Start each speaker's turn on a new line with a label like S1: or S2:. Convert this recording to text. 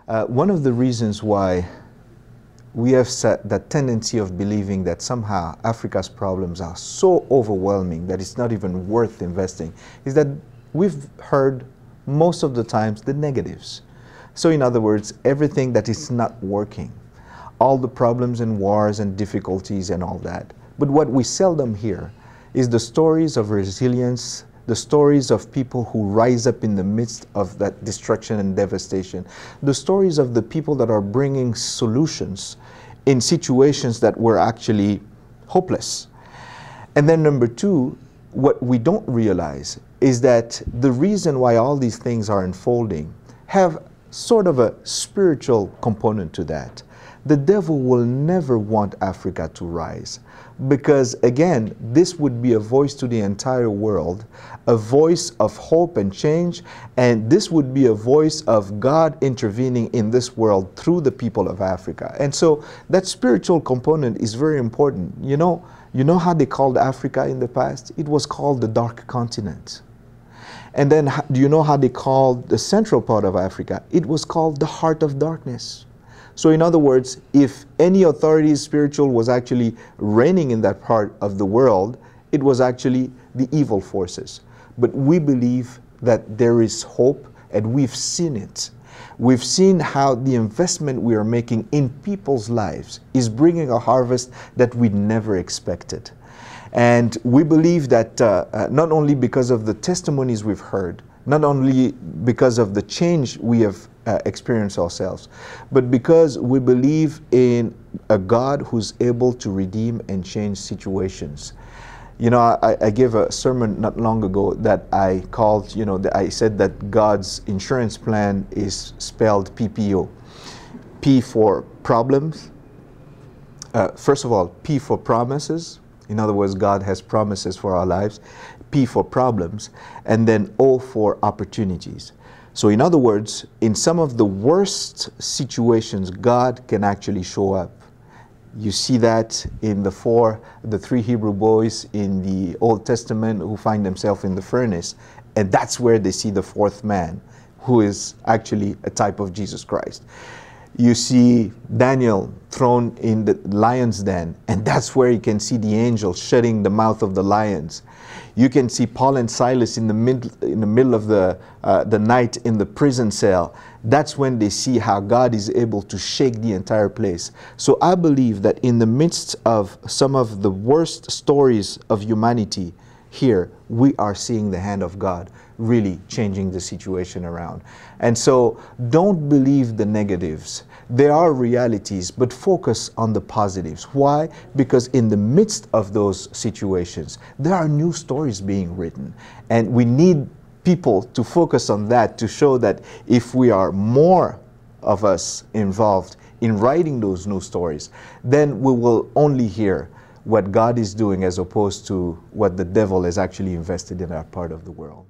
S1: One of the reasons why we have set that tendency of believing that somehow Africa's problems are so overwhelming that it's not even worth investing is that we've heard most of the times the negatives. So in other words, everything that is not working, all the problems and wars and difficulties and all that. But what we seldom hear is the stories of resilience, the stories of people who rise up in the midst of that destruction and devastation, the stories of the people that are bringing solutions in situations that were actually hopeless. And then number two, what we don't realize is that the reason why all these things are unfolding have sort of a spiritual component to that. The devil will never want Africa to rise because, again, this would be a voice to the entire world, a voice of hope and change, and this would be a voice of God intervening in this world through the people of Africa. And so that spiritual component is very important. You know how they called Africa in the past? It was called the Dark Continent. And then do you know how they called the central part of Africa? It was called the Heart of Darkness. So in other words, if any authority spiritual was actually reigning in that part of the world, it was actually the evil forces. But we believe that there is hope, and we've seen it. We've seen how the investment we are making in people's lives is bringing a harvest that we never expected. And we believe that not only because of the testimonies we've heard, not only because of the change we have experienced ourselves, but because we believe in a God who's able to redeem and change situations. You know, I gave a sermon not long ago that I called, I said that God's insurance plan is spelled PPO. P for problems. First of all, P for promises. In other words, God has promises for our lives. P for problems, and then O for opportunities. So in other words, in some of the worst situations, God can actually show up. You see that in the three Hebrew boys in the Old Testament who find themselves in the furnace, and that's where they see the fourth man, who is actually a type of Jesus Christ. You see Daniel thrown in the lion's den, and that's where you can see the angel shutting the mouth of the lions. You can see Paul and Silas in the middle of the night in the prison cell. That's when they see how God is able to shake the entire place. So I believe that in the midst of some of the worst stories of humanity here, we are seeing the hand of God really changing the situation around. And so don't believe the negatives. There are realities, but focus on the positives. Why? Because in the midst of those situations, there are new stories being written. And we need people to focus on that to show that if we are more of us involved in writing those new stories, then we will only hear what God is doing as opposed to what the devil has actually invested in our part of the world.